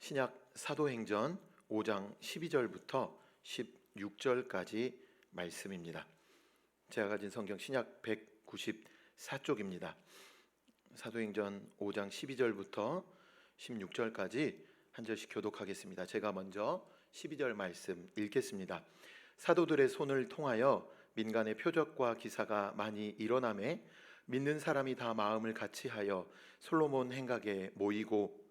신약 사도행전 5장 12절부터 16절까지 말씀입니다. 제가 가진 성경 신약 194쪽입니다. 사도행전 5장 12절부터 16절까지 한 절씩 교독하겠습니다. 제가 먼저 12절 말씀 읽겠습니다. 사도들의 손을 통하여 민간의 표적과 기사가 많이 일어나매 믿는 사람이 다 마음을 같이하여 솔로몬 행각에 모이고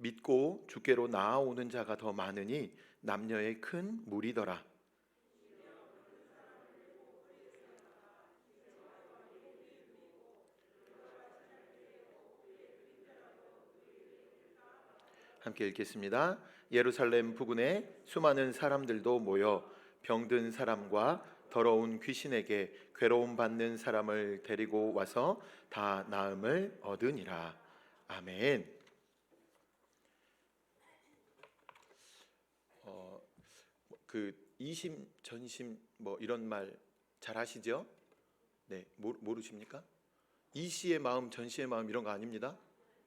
믿고 주께로 나아오는 자가 더 많으니 남녀의 큰 무리더라. 함께 읽겠습니다. 예루살렘 부근에 수많은 사람들도 모여 병든 사람과 더러운 귀신에게 괴로움 받는 사람을 데리고 와서 다 나음을 얻으니라. 아멘. 이심 전심 뭐 이런 말 잘 아시죠? 네, 모르십니까? 이시의 마음 전시의 마음 이런 거 아닙니다.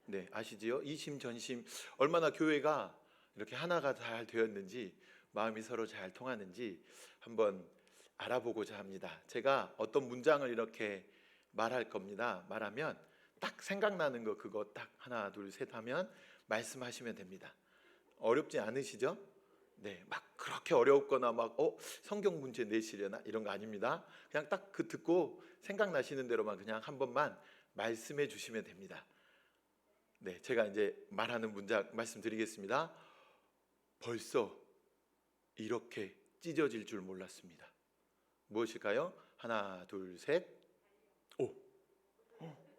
네, 아시지요? 이심 전심 얼마나 교회가 이렇게 하나가 잘 되었는지 마음이 서로 잘 통하는지 한번 알아보고자 합니다. 제가 어떤 문장을 이렇게 말할 겁니다. 말하면 딱 생각나는 거 그거 딱 하나 둘 셋 하면 말씀하시면 됩니다. 어렵지 않으시죠? 네, 막 그렇게 어렵거나 막 성경 문제 내시려나 이런 거 아닙니다. 그냥 딱 그 듣고 생각나시는 대로만 그냥 한 번만 말씀해 주시면 됩니다. 네, 제가 이제 말하는 문장 말씀드리겠습니다. 벌써 이렇게 찢어질 줄 몰랐습니다. 무엇일까요? 하나, 둘, 셋.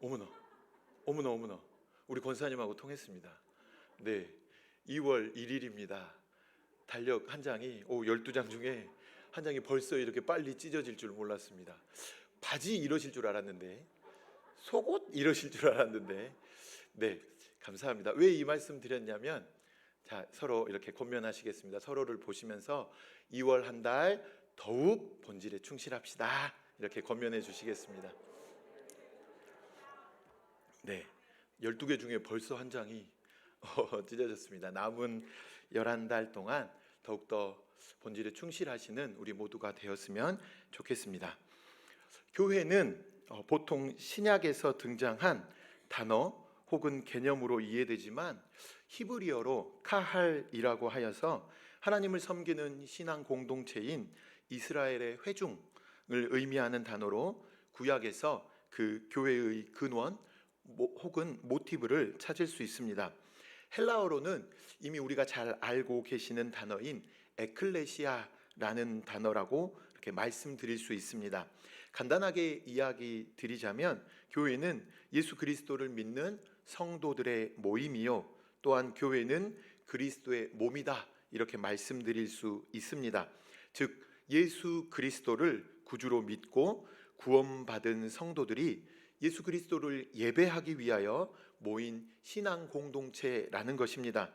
어머나. 우리 권사님하고 통했습니다. 네, 2월 1일입니다. 달력 한 장이 12장 중에 한 장이 벌써 이렇게 빨리 찢어질 줄 몰랐습니다. 바지 이러실 줄 알았는데, 속옷 이러실 줄 알았는데, 네, 감사합니다. 왜 이 말씀 드렸냐면, 자, 서로 이렇게 권면하시겠습니다. 서로를 보시면서 2월 한 달 더욱 본질에 충실합시다. 이렇게 권면해 주시겠습니다. 네, 12개 중에 벌써 한 장이 찢어졌습니다. 남은 11달 동안 더욱더 본질에 충실하시는 우리 모두가 되었으면 좋겠습니다. 교회는 보통 신약에서 등장한 단어 혹은 개념으로 이해되지만 히브리어로 카할이라고 하여서 하나님을 섬기는 신앙 공동체인 이스라엘의 회중을 의미하는 단어로 구약에서 그 교회의 근원 혹은 모티브를 찾을 수 있습니다. 헬라어로는 이미 우리가 잘 알고 계시는 단어인 에클레시아라는 단어라고 이렇게 말씀드릴 수 있습니다. 간단하게 이야기 드리자면 교회는 예수 그리스도를 믿는 성도들의 모임이요, 또한 교회는 그리스도의 몸이다 이렇게 말씀드릴 수 있습니다. 즉 예수 그리스도를 구주로 믿고 구원받은 성도들이 예수 그리스도를 예배하기 위하여 모인 신앙 공동체라는 것입니다.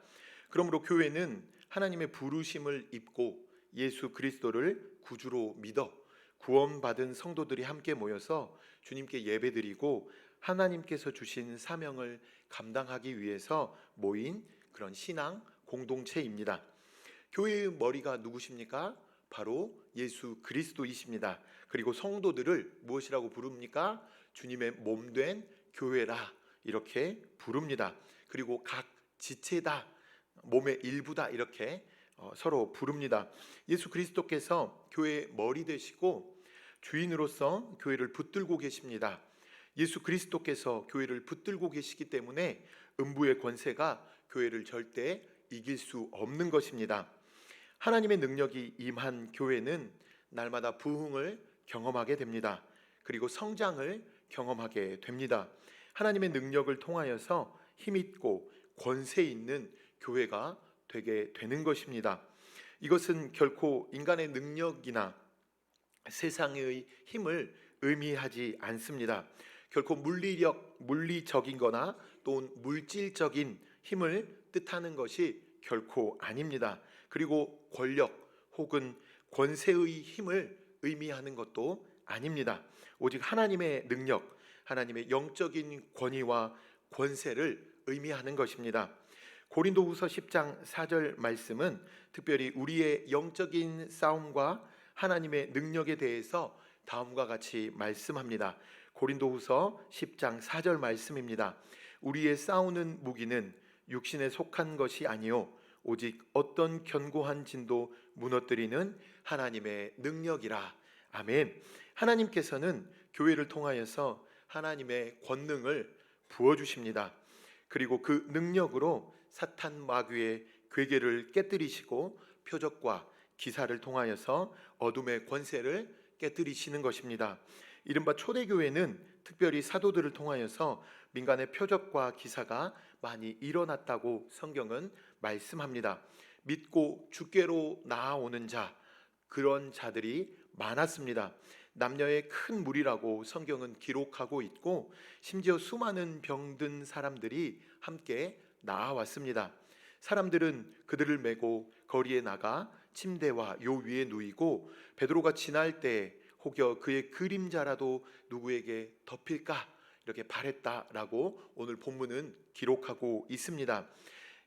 그러므로 교회는 하나님의 부르심을 입고 예수 그리스도를 구주로 믿어 구원받은 성도들이 함께 모여서 주님께 예배드리고 하나님께서 주신 사명을 감당하기 위해서 모인 그런 신앙 공동체입니다. 교회의 머리가 누구십니까? 바로 예수 그리스도이십니다. 그리고 성도들을 무엇이라고 부릅니까? 주님의 몸된 교회라 이렇게 부릅니다. 그리고 각 지체다, 몸의 일부다 이렇게 서로 부릅니다. 예수 그리스도께서 교회의 머리 되시고 주인으로서 교회를 붙들고 계십니다. 예수 그리스도께서 교회를 붙들고 계시기 때문에 음부의 권세가 교회를 절대 이길 수 없는 것입니다. 하나님의 능력이 임한 교회는 날마다 부흥을 경험하게 됩니다. 그리고 성장을 경험하게 됩니다. 하나님의 능력을 통하여서 힘있고 권세 있는 교회가 되게 되는 것입니다. 이것은 결코 인간의 능력이나 세상의 힘을 의미하지 않습니다. 결코 물리적인 거나 또 물질적인 힘을 뜻하는 것이 결코 아닙니다. 그리고 권력 혹은 권세의 힘을 의미하는 것도 아닙니다. 오직 하나님의 능력, 하나님의 영적인 권위와 권세를 의미하는 것입니다. 고린도후서 10장 4절 말씀은 특별히 우리의 영적인 싸움과 하나님의 능력에 대해서 다음과 같이 말씀합니다. 고린도후서 10장 4절 말씀입니다. 우리의 싸우는 무기는 육신에 속한 것이 아니요 오직 어떤 견고한 진도 무너뜨리는 하나님의 능력이라. 아멘. 하나님께서는 교회를 통하여서 하나님의 권능을 부어주십니다. 그리고 그 능력으로 사탄 마귀의 괴계를 깨뜨리시고 표적과 기사를 통하여서 어둠의 권세를 깨뜨리시는 것입니다. 이른바 초대교회는 특별히 사도들을 통하여서 민간의 표적과 기사가 많이 일어났다고 성경은 말씀합니다. 믿고 주께로 나아오는 자, 그런 자들이 많았습니다. 남녀의 큰 무리라고 성경은 기록하고 있고 심지어 수많은 병든 사람들이 함께 나아왔습니다. 사람들은 그들을 메고 거리에 나가 침대와 요 위에 누이고 베드로가 지날 때 혹여 그의 그림자라도 누구에게 덮일까 이렇게 바랬다라고 오늘 본문은 기록하고 있습니다.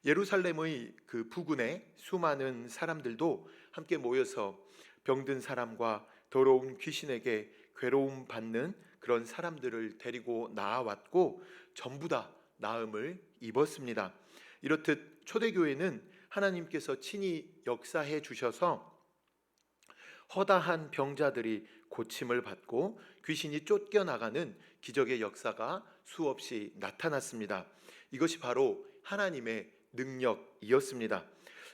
예루살렘의 그 부근에 수많은 사람들도 함께 모여서 병든 사람과 더러운 귀신에게 괴로움 받는 그런 사람들을 데리고 나아왔고 전부 다 나음을 입었습니다. 이렇듯 초대교회는 하나님께서 친히 역사해 주셔서 허다한 병자들이 고침을 받고 귀신이 쫓겨나가는 기적의 역사가 수없이 나타났습니다. 이것이 바로 하나님의 능력이었습니다.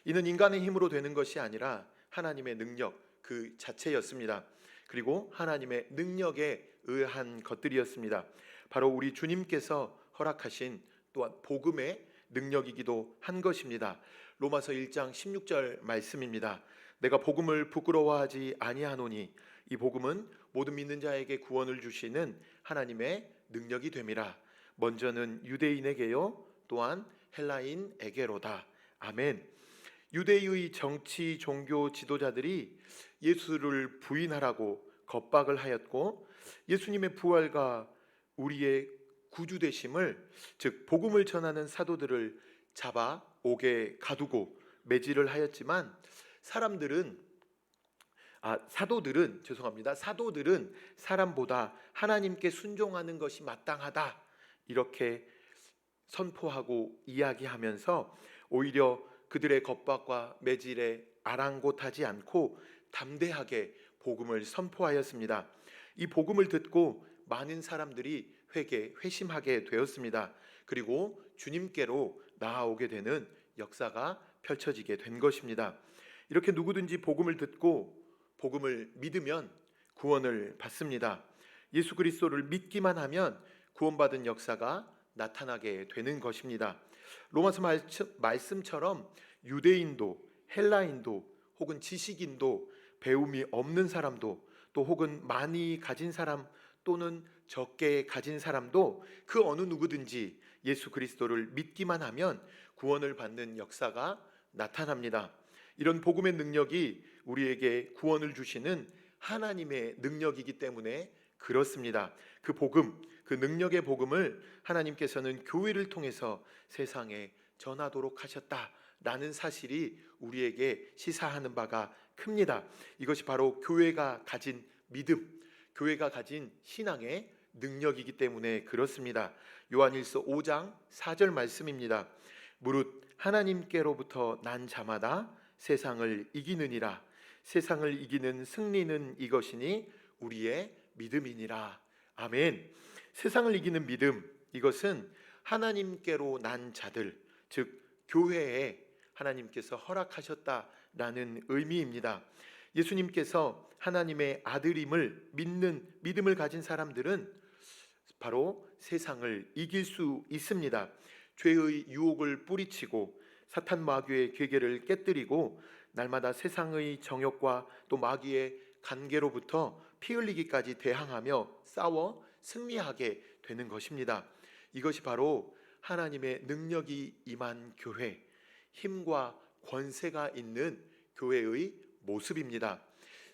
이는 인간의 힘으로 되는 것이 아니라 하나님의 능력 그 자체였습니다. 그리고 하나님의 능력에 의한 것들이었습니다. 바로 우리 주님께서 허락하신 또한 복음의 능력이기도 한 것입니다. 로마서 1장 16절 말씀입니다. 내가 복음을 부끄러워하지 아니하노니 이 복음은 모든 믿는 자에게 구원을 주시는 하나님의 능력이 됨이라. 먼저는 유대인에게요 또한 헬라인에게로다. 아멘. 유대의 정치 종교 지도자들이 예수를 부인하라고 겁박을 하였고 예수님의 부활과 우리의 구주 되심을 즉 복음을 전하는 사도들을 잡아 옥에 가두고 매질을 하였지만 사도들은 사람보다 하나님께 순종하는 것이 마땅하다 이렇게 선포하고 이야기하면서 오히려 그들의 겁박과 매질에 아랑곳하지 않고 담대하게 복음을 선포하였습니다. 이 복음을 듣고 많은 사람들이 회심하게 되었습니다. 그리고 주님께로 나아오게 되는 역사가 펼쳐지게 된 것입니다. 이렇게 누구든지 복음을 듣고 복음을 믿으면 구원을 받습니다. 예수 그리스도를 믿기만 하면 구원받은 역사가 나타나게 되는 것입니다. 로마서 말씀처럼 유대인도 헬라인도 혹은 지식인도 배움이 없는 사람도 또 혹은 많이 가진 사람 또는 적게 가진 사람도 그 어느 누구든지 예수 그리스도를 믿기만 하면 구원을 받는 역사가 나타납니다. 이런 복음의 능력이 우리에게 구원을 주시는 하나님의 능력이기 때문에 그렇습니다. 그 복음, 그 능력의 복음을 하나님께서는 교회를 통해서 세상에 전하도록 하셨다라는 사실이 우리에게 시사하는 바가 큽니다. 이것이 바로 교회가 가진 믿음, 교회가 가진 신앙의 능력이기 때문에 그렇습니다. 요한일서 5장 4절 말씀입니다. 무릇 하나님께로부터 난 자마다 세상을 이기느니라. 세상을 이기는 승리는 이것이니 우리의 믿음이니라. 아멘. 세상을 이기는 믿음, 이것은 하나님께로 난 자들, 즉 교회에 하나님께서 허락하셨다라는 의미입니다. 예수님께서 하나님의 아들임을 믿는 믿음을 가진 사람들은 바로 세상을 이길 수 있습니다. 죄의 유혹을 뿌리치고 사탄 마귀의 괴계를 깨뜨리고 날마다 세상의 정욕과 또 마귀의 관계로부터 피 흘리기까지 대항하며 싸워 승리하게 되는 것입니다. 이것이 바로 하나님의 능력이 임한 교회, 힘과 권세가 있는 교회의 모습입니다.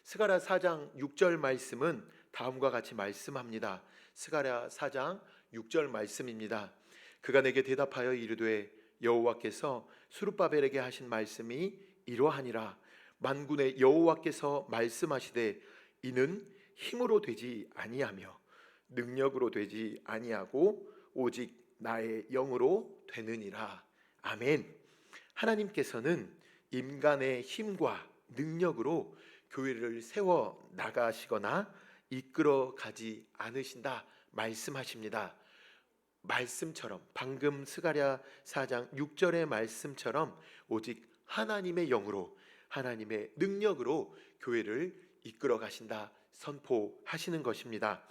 스가랴 4장 6절 말씀은 다음과 같이 말씀합니다. 스가랴 4장 6절 말씀입니다. 그가 내게 대답하여 이르되 여호와께서 스룹바벨에게 하신 말씀이 이러하니라. 만군의 여호와께서 말씀하시되 이는 힘으로 되지 아니하며 능력으로 되지 아니하고 오직 나의 영으로 되느니라. 아멘. 하나님께서는 인간의 힘과 능력으로 교회를 세워 나가시거나 이끌어 가지 않으신다 말씀하십니다. 말씀처럼 방금 스가랴 4장 6절의 말씀처럼 오직 하나님의 영으로 하나님의 능력으로 교회를 이끌어 가신다 선포하시는 것입니다.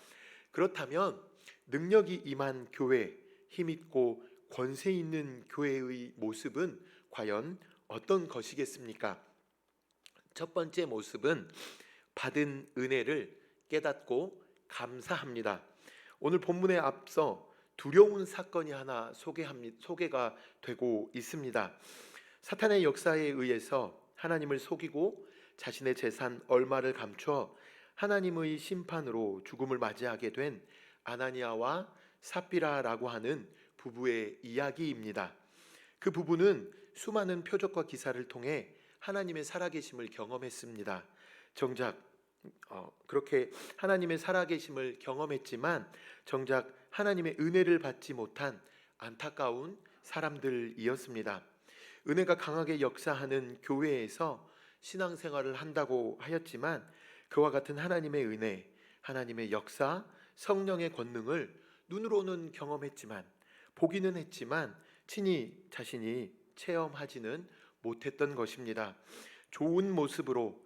그렇다면 능력이 임한 교회, 힘있고 권세 있는 교회의 모습은 과연 어떤 것이겠습니까? 첫 번째 모습은 받은 은혜를 깨닫고 감사합니다. 오늘 본문에 앞서 두려운 사건이 하나 소개가 되고 있습니다. 사탄의 역사에 의해서 하나님을 속이고 자신의 재산 얼마를 감춰 하나님의 심판으로 죽음을 맞이하게 된 아나니아와 삽비라라고 하는 부부의 이야기입니다. 그 부부는 수많은 표적과 기사를 통해 하나님의 살아계심을 경험했습니다. 정작 그렇게 하나님의 살아계심을 경험했지만 정작 하나님의 은혜를 받지 못한 안타까운 사람들이었습니다. 은혜가 강하게 역사하는 교회에서 신앙생활을 한다고 하였지만 그와 같은 하나님의 은혜, 하나님의 역사, 성령의 권능을 눈으로는 경험했지만 보기는 했지만 친히 자신이 체험하지는 못했던 것입니다. 좋은 모습으로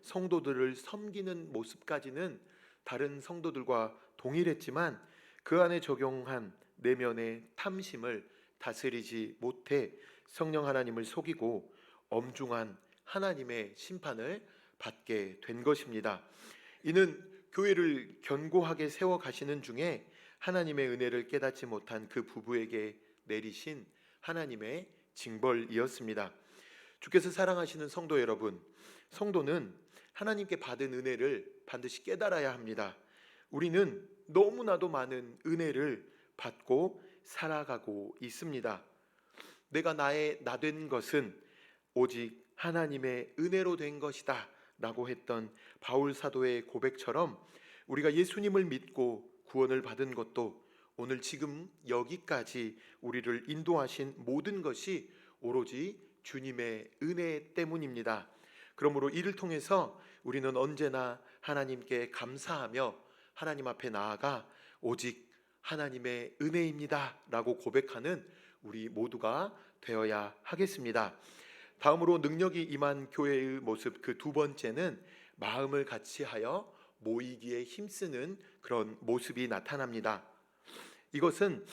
성도들을 섬기는 모습까지는 다른 성도들과 동일했지만 그 안에 적용한 내면의 탐심을 다스리지 못해 성령 하나님을 속이고 엄중한 하나님의 심판을 받게 된 것입니다. 이는 교회를 견고하게 세워 가시는 중에 하나님의 은혜를 깨닫지 못한 그 부부에게 내리신 하나님의 징벌이었습니다. 주께서 사랑하시는 성도 여러분, 성도는 하나님께 받은 은혜를 반드시 깨달아야 합니다. 우리는 너무나도 많은 은혜를 받고 살아가고 있습니다. 내가 나 된 것은 오직 하나님의 은혜로 된 것이다 라고 했던 바울 사도의 고백처럼 우리가 예수님을 믿고 구원을 받은 것도 오늘 지금 여기까지 우리를 인도하신 모든 것이 오로지 주님의 은혜 때문입니다. 그러므로 이를 통해서 우리는 언제나 하나님께 감사하며 하나님 앞에 나아가 오직 하나님의 은혜입니다 라고 고백하는 우리 모두가 되어야 하겠습니다. 다음으로 능력이 임한 교회의 모습, 그 두 번째는 마음을 같이하여 모이기에 힘쓰는 그런 모습이 나타납니다. 이것은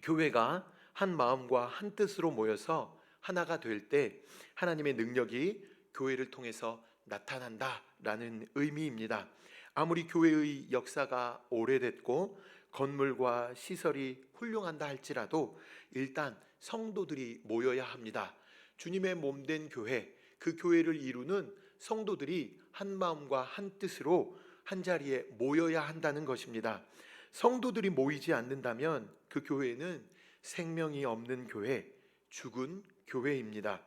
교회가 한 마음과 한 뜻으로 모여서 하나가 될 때 하나님의 능력이 교회를 통해서 나타난다라는 의미입니다. 아무리 교회의 역사가 오래됐고 건물과 시설이 훌륭한다 할지라도 일단 성도들이 모여야 합니다. 주님의 몸된 교회, 그 교회를 이루는 성도들이 한 마음과 한 뜻으로 한 자리에 모여야 한다는 것입니다. 성도들이 모이지 않는다면 그 교회는 생명이 없는 교회, 죽은 교회입니다.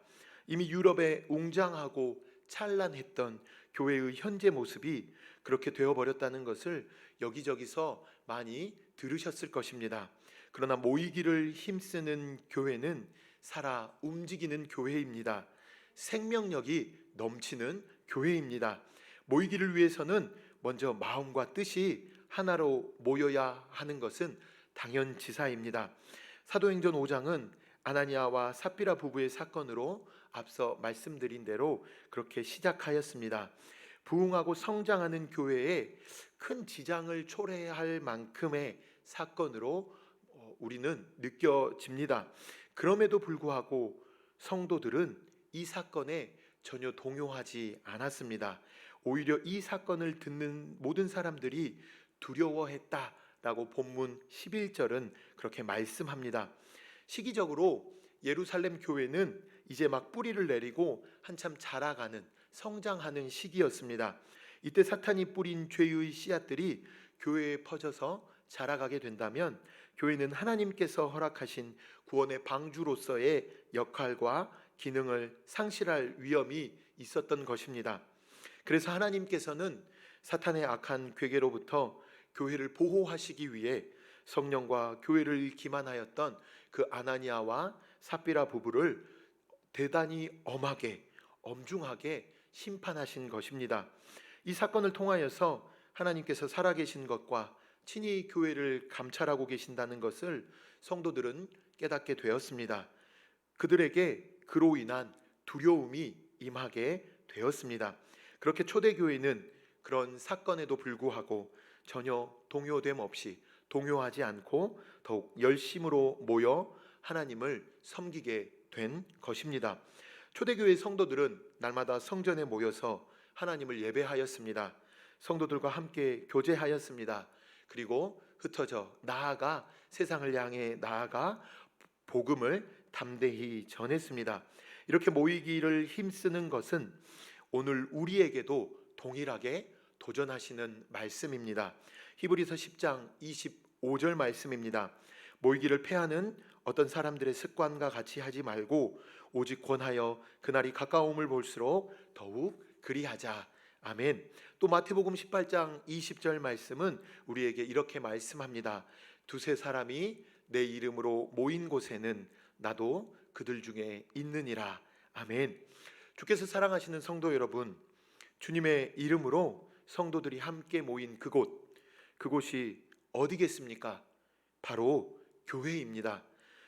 이미 유럽에 웅장하고 찬란했던 교회의 현재 모습이 그렇게 되어버렸다는 것을 여기저기서 많이 들으셨을 것입니다. 그러나 모이기를 힘쓰는 교회는 살아 움직이는 교회입니다. 생명력이 넘치는 교회입니다. 모이기를 위해서는 먼저 마음과 뜻이 하나로 모여야 하는 것은 당연지사입니다. 사도행전 5장은 아나니아와 삽비라 부부의 사건으로 앞서 말씀드린 대로 그렇게 시작하였습니다. 부흥하고 성장하는 교회에 큰 지장을 초래할 만큼의 사건으로 우리는 느껴집니다. 그럼에도 불구하고 성도들은 이 사건에 전혀 동요하지 않았습니다. 오히려 이 사건을 듣는 모든 사람들이 두려워했다라고 본문 11절은 그렇게 말씀합니다. 시기적으로 예루살렘 교회는 이제 막 뿌리를 내리고 한참 자라가는 성장하는 시기였습니다. 이때 사탄이 뿌린 죄의 씨앗들이 교회에 퍼져서 자라가게 된다면 교회는 하나님께서 허락하신 구원의 방주로서의 역할과 기능을 상실할 위험이 있었던 것입니다. 그래서 하나님께서는 사탄의 악한 괴계로부터 교회를 보호하시기 위해 성령과 교회를 기만하였던 그 아나니아와 삽비라 부부를 대단히 엄중하게 심판하신 것입니다. 이 사건을 통하여서 하나님께서 살아계신 것과 친히 교회를 감찰하고 계신다는 것을 성도들은 깨닫게 되었습니다. 그들에게 그로 인한 두려움이 임하게 되었습니다. 그렇게 초대교회는 그런 사건에도 불구하고 전혀 동요됨 없이 동요하지 않고 더욱 열심으로 모여 하나님을 섬기게 된 것입니다. 초대교회 성도들은 날마다 성전에 모여서 하나님을 예배하였습니다. 성도들과 함께 교제하였습니다. 그리고 흩어져 나아가 세상을 향해 나아가 복음을 담대히 전했습니다. 이렇게 모이기를 힘쓰는 것은 오늘 우리에게도 동일하게 도전하시는 말씀입니다. 히브리서 10장 25절 말씀입니다. 모이기를 패하는 어떤 사람들의 습관과 같이 하지 말고 오직 권하여 그날이 가까움을 볼수록 더욱 그리하자. 아멘. 또 마태복음 18장 20절 말씀은 우리에게 이렇게 말씀합니다. 두세 사람이 내 이름으로 모인 곳에는 나도 그들 중에 있느니라. 아멘. 주께서 사랑하시는 성도 여러분, 주님의 이름으로 성도들이 함께 모인 그곳이 어디겠습니까? 바로 교회입니다.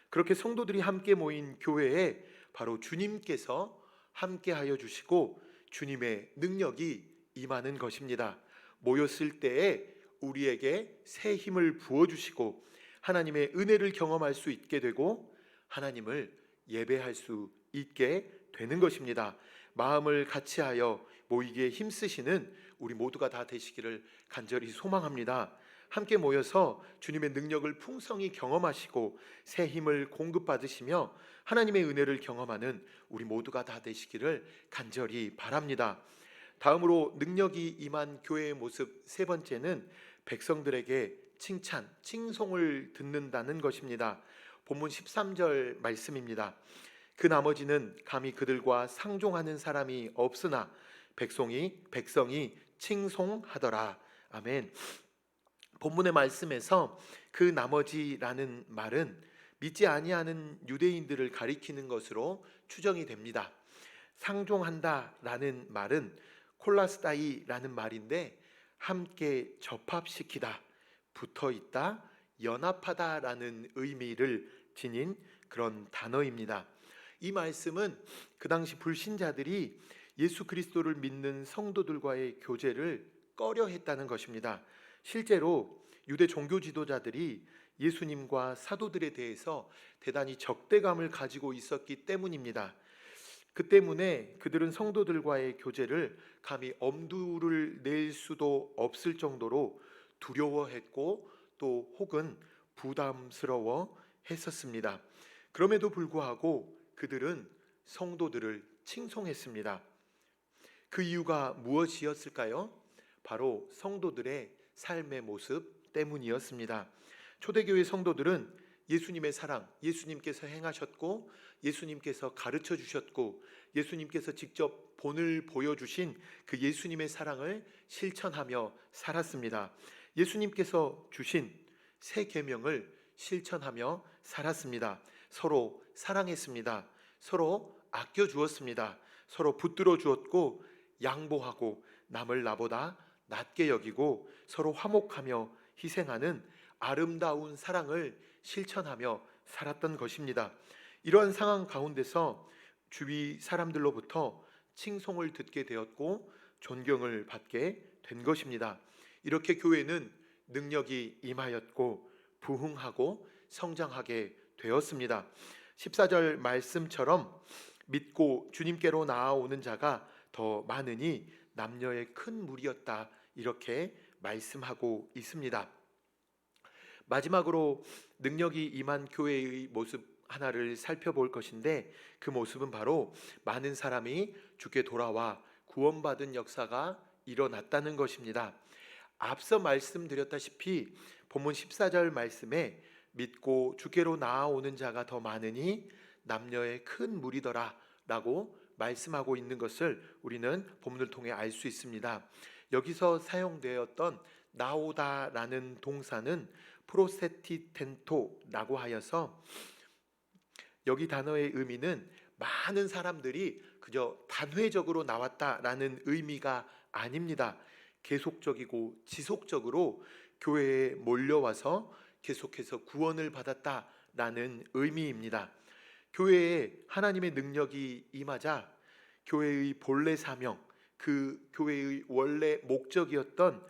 그렇게 성도들이 함께 모인 교회에 바로 주님께서 함께하여 주시고 주님의 능력이 임하는 것입니다. 모였을 때에 우리에게 새 힘을 부어주시고 하나님의 은혜를 경험할 수 있게 되고 하나님을 예배할 수 있게 되는 것입니다. 마음을 같이하여 모이기에 힘쓰시는 우리 모두가 다 되시기를 간절히 소망합니다. 함께 모여서 주님의 능력을 풍성히 경험하시고 새 힘을 공급받으시며 하나님의 은혜를 경험하는 우리 모두가 다 되시기를 간절히 바랍니다. 다음으로 능력이 임한 교회의 모습 세 번째는 백성들에게 칭송을 듣는다는 것입니다. 본문 13절 말씀입니다. 그 나머지는 감히 그들과 상종하는 사람이 없으나 백성이 칭송하더라. 아멘. 본문의 말씀에서 그 나머지라는 말은 믿지 아니하는 유대인들을 가리키는 것으로 추정이 됩니다. 상종한다라는 말은 콜라스다이라는 말인데 함께 접합시키다, 붙어있다, 연합하다라는 의미를 지닌 그런 단어입니다. 이 말씀은 그 당시 불신자들이 예수 그리스도를 믿는 성도들과의 교제를 꺼려했다는 것입니다. 실제로 유대 종교 지도자들이 예수님과 사도들에 대해서 대단히 적대감을 가지고 있었기 때문입니다. 그 때문에 그들은 성도들과의 교제를 감히 엄두를 낼 수도 없을 정도로 두려워했고 또 혹은 부담스러워 했었습니다. 그럼에도 불구하고 그들은 성도들을 칭송했습니다. 그 이유가 무엇이었을까요? 바로 성도들의 삶의 모습 때문이었습니다. 초대교회 성도들은 예수님의 사랑, 예수님께서 행하셨고 예수님께서 가르쳐 주셨고 예수님께서 직접 본을 보여주신 그 예수님의 사랑을 실천하며 살았습니다. 예수님께서 주신 새 계명을 실천하며 살았습니다. 서로 사랑했습니다. 서로 아껴주었습니다. 서로 붙들어 주었고 양보하고 남을 나보다 낮게 여기고 서로 화목하며 희생하는 아름다운 사랑을 실천하며 살았던 것입니다. 이러한 상황 가운데서 주위 사람들로부터 칭송을 듣게 되었고 존경을 받게 된 것입니다. 이렇게 교회는 능력이 임하였고 부흥하고 성장하게 되었습니다. 14절 말씀처럼 믿고 주님께로 나아오는 자가 더 많으니 남녀의 큰 무리였다, 이렇게 말씀하고 있습니다. 마지막으로 능력이 임한 교회의 모습 하나를 살펴볼 것인데 그 모습은 바로 많은 사람이 주께 돌아와 구원받은 역사가 일어났다는 것입니다. 앞서 말씀드렸다시피 본문 14절 말씀에 믿고 주께로 나아오는 자가 더 많으니 남녀의 큰 무리더라 라고 말씀하고 있는 것을 우리는 본문을 통해 알 수 있습니다. 여기서 사용되었던 나오다라는 동사는 프로세티텐토라고 하여서 여기 단어의 의미는 많은 사람들이 그저 단회적으로 나왔다라는 의미가 아닙니다. 계속적이고 지속적으로 교회에 몰려와서 계속해서 구원을 받았다라는 의미입니다. 교회에 하나님의 능력이 임하자 교회의 본래 사명, 그 교회의 원래 목적이었던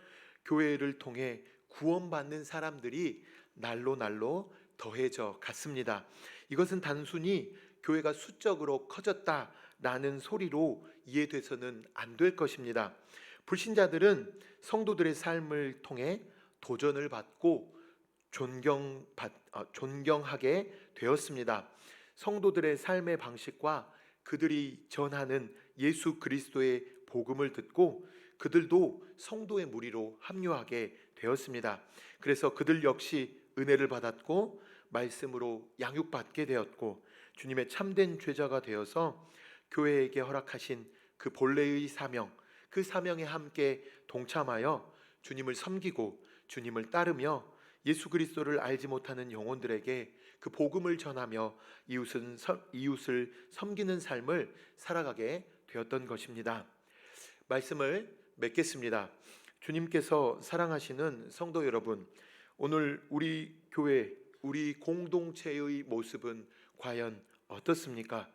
교회를 통해 구원받는 사람들이 날로 날로 더해져 갔습니다. 이것은 단순히 교회가 수적으로 커졌다라는 소리로 이해돼서는 안 될 것입니다. 불신자들은 성도들의 삶을 통해 도전을 받고 존경하게 되었습니다. 성도들의 삶의 방식과 그들이 전하는 예수 그리스도의 복음을 듣고 그들도 성도의 무리로 합류하게 되었습니다. 그래서 그들 역시 은혜를 받았고 말씀으로 양육받게 되었고 주님의 참된 제자가 되어서 교회에게 허락하신 그 본래의 사명, 그 사명에 함께 동참하여 주님을 섬기고 주님을 따르며 예수 그리스도를 알지 못하는 영혼들에게 그 복음을 전하며 이웃을 섬기는 삶을 살아가게 되었던 것입니다. 말씀을 맺겠습니다. 주님께서 사랑하시는 성도 여러분, 오늘 우리 교회, 우리 공동체의 모습은 과연 어떻습니까?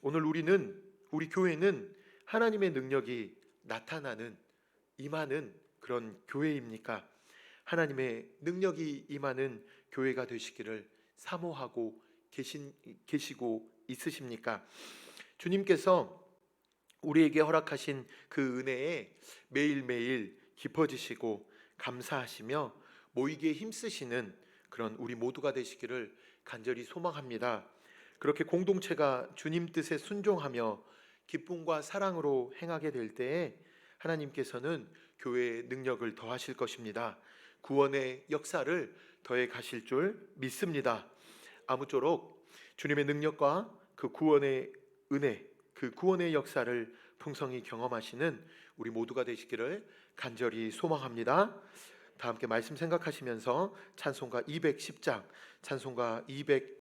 오늘 우리 교회는 하나님의 능력이 나타나는, 임하는 그런 교회입니까? 하나님의 능력이 임하는 교회가 되시기를 사모하고 계시고 있으십니까? 주님께서 우리에게 허락하신 그 은혜에 매일매일 깊어지시고 감사하시며 모이기에 힘쓰시는 그런 우리 모두가 되시기를 간절히 소망합니다. 그렇게 공동체가 주님 뜻에 순종하며 기쁨과 사랑으로 행하게 될 때에 하나님께서는 교회의 능력을 더하실 것입니다. 구원의 역사를 더해 가실 줄 믿습니다. 아무쪼록 주님의 능력과 그 구원의 은혜, 그 구원의 역사를 풍성히 경험하시는 우리 모두가 되시기를 간절히 소망합니다. 다 함께 말씀 생각하시면서 찬송가 210장, 찬송가 200